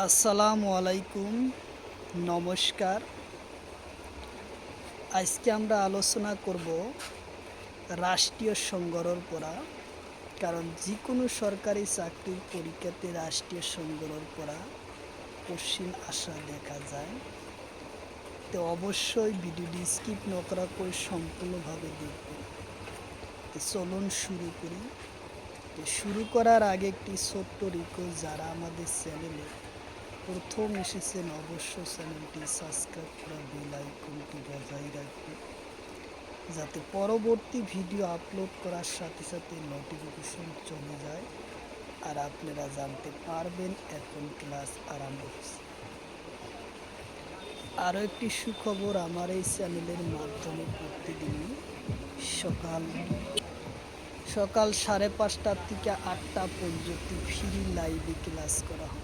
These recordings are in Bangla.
আসসালামু আলাইকুম, নমস্কার। আজকে আমরা আলোচনা করব রাষ্ট্রীয় সংগ্রহর পড়া। কারণ যে কোনো সরকারি চাকরির পরীক্ষাতে রাষ্ট্রীয় সংগ্রহর পড়া কোশ্চিন আসা দেখা যায়। তো অবশ্যই ভিডিওটি স্কিপ না করা করে সম্পূর্ণভাবে দেখবেন। তো চলুন শুরু করি। তো শুরু করার আগে একটি ছোট্ট রিকোয়েস্ট, যারা আমাদের চ্যানেলে প্রথম এসেছেন অবশ্যই চ্যানেলটি সাবস্ক্রাইব করে বেল আইকনটি বজায় রাখবেন, যাতে পরবর্তী ভিডিও আপলোড করার সাথে সাথে নোটিফিকেশন চলে যায় আর আপনারা জানতে পারবেন এখন ক্লাস আরম্ভ হচ্ছে। আরও একটি সুখবর, আমার এই চ্যানেলের মাধ্যমে প্রতিদিনই সকাল 5:30 থেকে 8টা পর্যন্ত ফ্রি লাইভে ক্লাস করা হয়।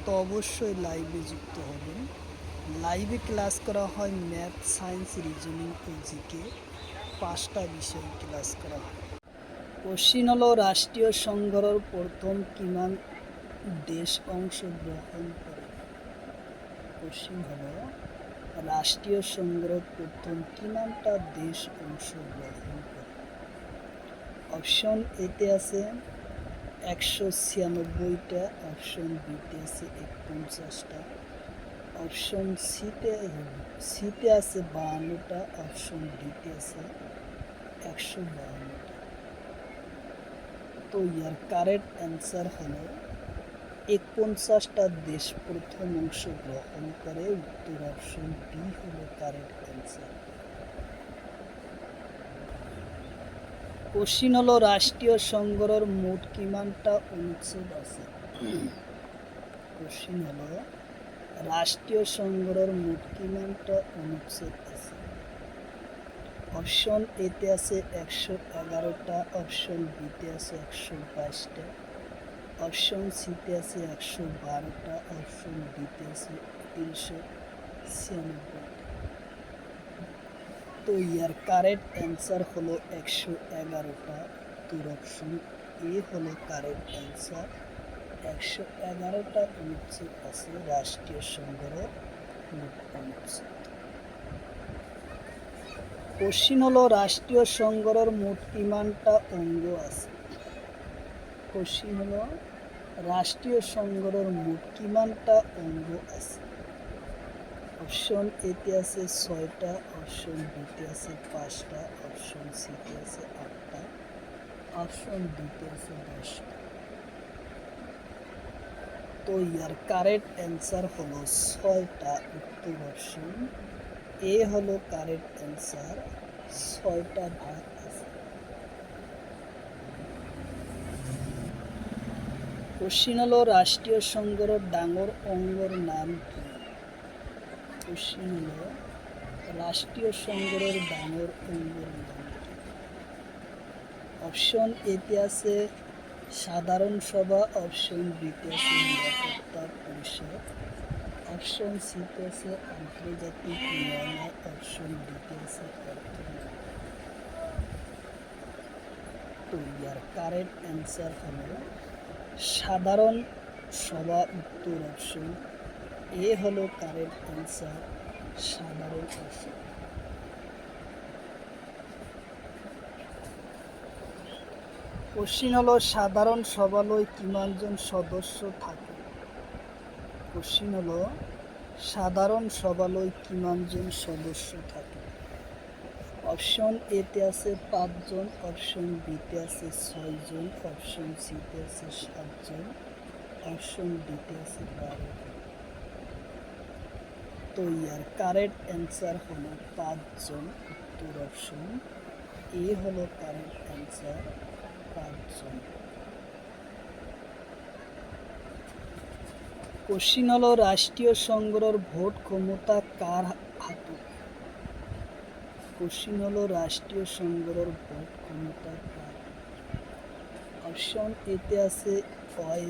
তো অবশ্যই লাইভে যুক্ত হবেন। লাইভে ক্লাস করা হয় ম্যাথ, সায়েন্স, রিজনিং ও জিকে 5টা বিষয় ক্লাস করা হয়। কোশ্চিন হলো রাষ্ট্রীয় সংগ্রহের প্রথম কিমান দেশ অংশগ্রহণ করে। কোশ্চিন হলো রাষ্ট্রীয় সংগ্রহ প্রথম কিমানটা দেশ অংশগ্রহণ করে। অপশন এতে আছে 196টা, অপশন বিতে আছে 49টা, অপশন সিতে আছে 52টা, অপশন ডিতে আছে 152টা। তো ইয়ার কারেক্ট অ্যান্সার হলো 49টা দেশ প্রথম অংশগ্রহণ করে। উত্তর অপশন বি হলো কারেক্ট অ্যান্সার। কোশ্চিন হলো রাষ্ট্রীয় সংগ্রহের মোট কিমানটা অনুচ্ছেদ আছে। কোশ্চিন হলো রাষ্ট্রীয় সংগ্রহের মোট কিমানটা অনুচ্ছেদ আছে। অপশন এতে আছে 111টা, অপশন বিতে আছে 122টা, অপশন সিতে আছে 112টা, অপশন ডিতে আছে 396টা। তো ইয়ার কারেক্ট অ্যান্সার হলো 111টা। উত্তর অপশন এ হলো কারেক্ট অ্যান্সার। 111টা অনুচ্ছেদ আছে রাষ্ট্রীয় সংগ্রহের মোট অনুচ্ছেদ। কোশ্চিন হলো রাষ্ট্রীয় সংগ্রহের মোট কিমানটা অঙ্গ আছে। কোশ্চিন হলো রাষ্ট্রীয় সংগ্রহের মোট কিমানটা অঙ্গ আছে। অপশন এতে আছে 6টা, অপশন বিতে আছে 5টা, অপশন সিতে আছে 8টা, অপশন ডিতে আছে 10টা। তো ইয়ার কারেক্ট অ্যান্সার হলো 6টা। উত্তর অপশন এ হলো কারেক্ট অ্যান্সার। 6টা ভাগ আছে। কোশ্চিন হলো রাষ্ট্রীয় সংগ্রহের ডাঙর অঙ্গর নাম কি। কোশ্চিন হলো রাষ্ট্রীয় সংগ্রহের ডাঙর অঙ্গর নাম কি। অপশন এতে আছে সাধারণ সভা, অপশন বিতে আছে নিরাপত্তা পরিষদ, অপশন সিতে আছে আন্তর্জাতিক ন্যায়ালয়, অপশন ডিতে আছে অর্থনীতি। তো ইয়ার কারেক্ট অ্যান্সার হলো সাধারণ সভা। উত্তর অপশন এ হলো কারেক্ট অ্যান্সার, সাধারণ সভা। কোশ্চিন হলো সাধারণ সভালয় কিমানজন সদস্য থাকে। কোশ্চিন হলো সাধারণ সভালয় কিমানজন সদস্য থাকে। অপশন এতে আছে 5 জন, অপশন বিতে আছে 6 জন, অপশন সিতে আছে 7 জন, অপশন ডিতে আছে 12 জন। তো ইয়ার কারেক্ট অ্যান্সার হলো 5 জন। উত্তর অপশন এ হলো কারেক্ট অ্যান্সার, 5 জন। কোশ্চিন হলো রাষ্ট্রীয় সংগ্রহের ভোট ক্ষমতা কার হাতে। কোশ্চিন হলো রাষ্ট্রীয় সংগ্রহের ভোট ক্ষমতা কার। অপশন এতে আছে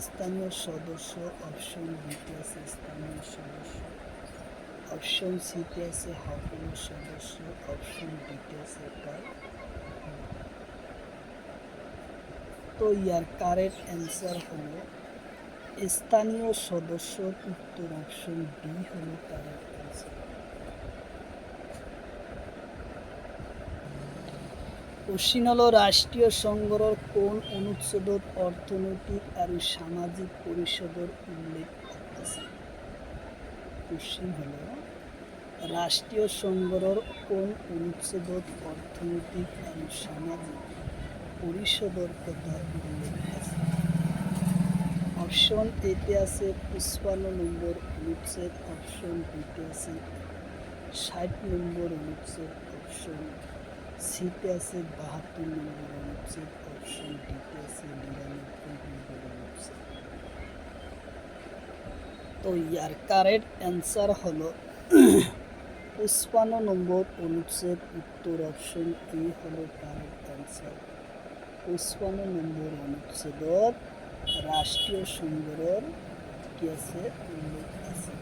স্থানীয় সদস্য, অপশন বিতে আছে স্থানীয় সদস্য, অপশন সিতে আছে সকল সদস্য, অপশন ডিতে আছে একাই। তো ইয়ার কারেক্ট অ্যান্সার হলো স্থানীয় সদস্য উত্তর অপশন বি হলো কারেক্ট অ্যান্সার। কোশ্চিন হলো রাষ্ট্রীয় সংঘর কোন অনুচ্ছেদত অর্থনৈতিক আর সামাজিক পরিষদের উল্লেখ আছে। কোশ্চিন হলো রাষ্ট্রীয় সংঘর কোন অনুচ্ছেদত অর্থনৈতিক আর সামাজিক পরিষদের কথা উল্লেখ আছে। অপশন এতে আছে 55 নম্বর অনুচ্ছেদ, অপশন বিতে আছে 60 নম্বর অনুচ্ছেদ, অপশন সিতে আছে 72 নম্বর অনুচ্ছেদ, অপশন ডিতে আছে 99 নম্বর অনুচ্ছেদ। তো ইয়ার কারেক্ট অ্যান্সার হলো 55 নম্বর অনুচ্ছেদ, উত্তর অপশন এ হলো কারেক্ট অ্যান্সার। 55 নম্বর অনুচ্ছেদত রাষ্ট্রীয় সংঘর কি আছে উল্লেখ আছে।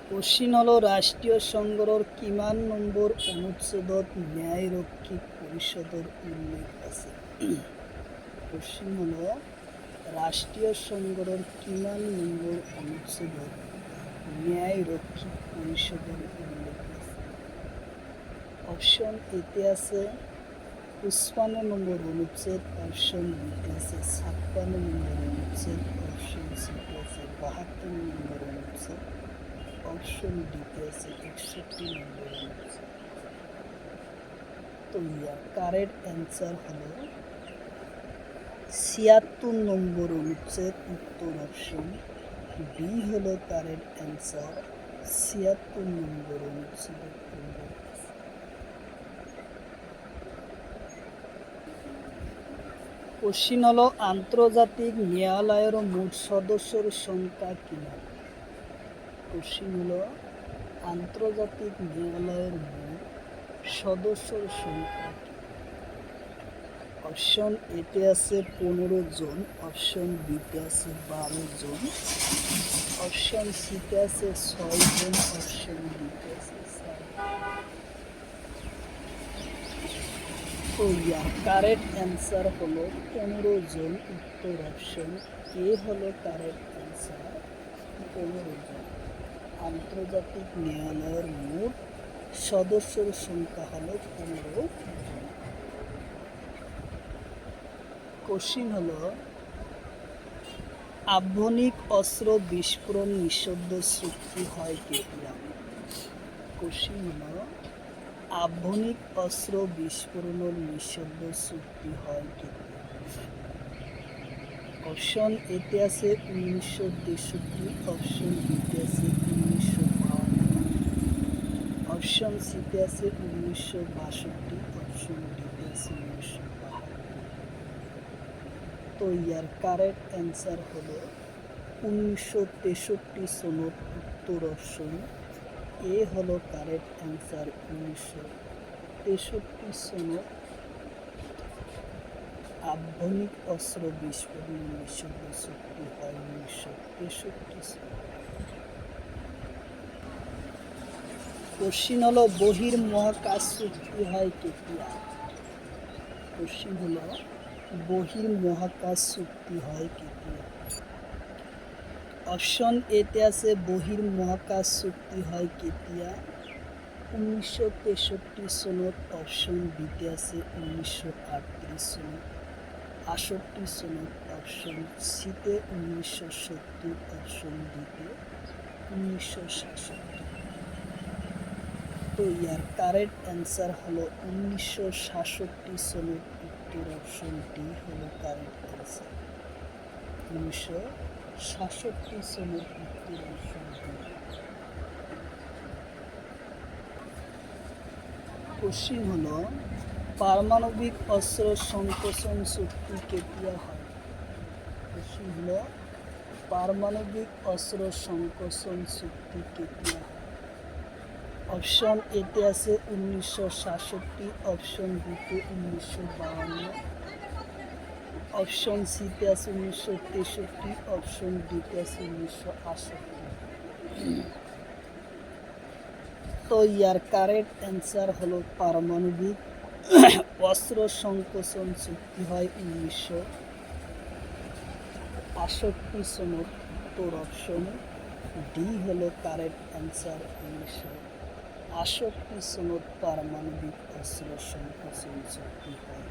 কোশ্চিন হলো রাষ্ট্রীয় সংঘর কিমান নম্বর অনুচ্ছেদত ন্যায়রক্ষিক পরিষদের উল্লেখ আছে। কোশ্চিন হলো রাষ্ট্রীয় সংঘর কিমান নম্বর অনুচ্ছেদত ন্যায়রক্ষিক পরিষদের উল্লেখ আছে। অপশন এতে আছে 55 নম্বর অনুচ্ছেদ, অপশন বিতে আছে 56 নম্বর অনুচ্ছেদ, অপশন সিতে আছে 72 নম্বর অনুচ্ছেদ, অপশন ডিতে আছে 61 নম্বর অনুচ্ছেদ। তো ইয়ার কারেক্ট অ্যান্সার হলো 76 নম্বর অনুচ্ছেদ, উত্তর অপশন বি হলো কারেক্ট অ্যান্সার। 76 নম্বর অনুচ্ছেদের উল্লেখ আছে। কোশ্চিন হলো আন্তর্জাতিক ন্যায়ালয়ের মোট সদস্যের সংখ্যা কিমান। কোশ্চিন হলো আন্তর্জাতিক ন্যায়ালয়ের মোট সদস্যের সংখ্যা কি। অপশন এতে আছে 15 জন, অপশন বিতে আছে 12 জন, অপশন সিতে আছে 6 জন, অপশন ডিতে আছে 4 জন। তো ইয়ার কারেক্ট অ্যান্সার হলো 15 জন, উত্তর অপশন এ হলো কারেক্ট অ্যান্সার 15 জন। আন্তর্জাতিক ন্যায়ালয়ের মোট সদস্যের সংখ্যা হলো 15 জন। কোশ্চিন হলো আভ্যন্তরীণ অস্ত্র বিস্ফোরণ নিষিদ্ধ চুক্তি হয় কেতিয়া। কোশ্চিন হলো আভ্যন্তরীণ অস্ত্র বিস্ফোরণের নিষিদ্ধ চুক্তি হয় কেতিয়া। অপশন এতে আছে 1963, অপশন বিতে আছে 1952, অপশন সিতে আছে 1962, অপশন ডিতে আছে 1972। তো ইয়ার কারেক্ট অ্যান্সার হলো 1963 সনত, উত্তর অপশন এ হলো কারেক্ট অ্যান্সার। 1963 সনত আভ্যন্তরীণ অস্ত্র বিস্ফোরণ নিষিদ্ধ চুক্তি হয় 1963 সনে। কোশ্চিন হলো বহির্মহাকাশ চুক্তি হয় কেতিয়া। কোশ্চিন হলো বহির্মহাকাশ চুক্তি হয় কেতিয়া। অপশন এতে আছে বহির্মহাকাশ চুক্তি হয় কেতিয়া 1963 সনত, অপশন বিতে আছে 1938 সনত, 68 সনত, অপশন সিতে 1970, অপশন ডিতে 1966। তো ইয়ার কারেক্ট অ্যান্সার হলো 1966 সনত, উত্তর অপশন ডি হলো কারেক্ট অ্যান্সার। 1966 সনের উত্তর অপশন ডি। কোশ্চিন হলো পারমাণবিক অস্ত্র সংকোচন চুক্তি কেতিয়া হয়। কোশ্চিন হলো পারমাণবিক অস্ত্র সংকোচন চুক্তি কেতিয়া হয়। অপশন এতে আছে 1966, অপশন বিতে 1952, অপশন সিতে আছে 1963, অপশন ডিতে আছে 1968। তো ইয়ার কারেক্ট অ্যান্সার হলো পারমাণবিক অস্ত্র সংকোচন চুক্তি হয় আসক্তি সনদ উত্তর অপশন ডি হলো কারেক্ট অ্যান্সার ইংলিশে। আসক্তি সনদ পারমাণবিক অস্ত্র সংকোচন চুক্তি হয়।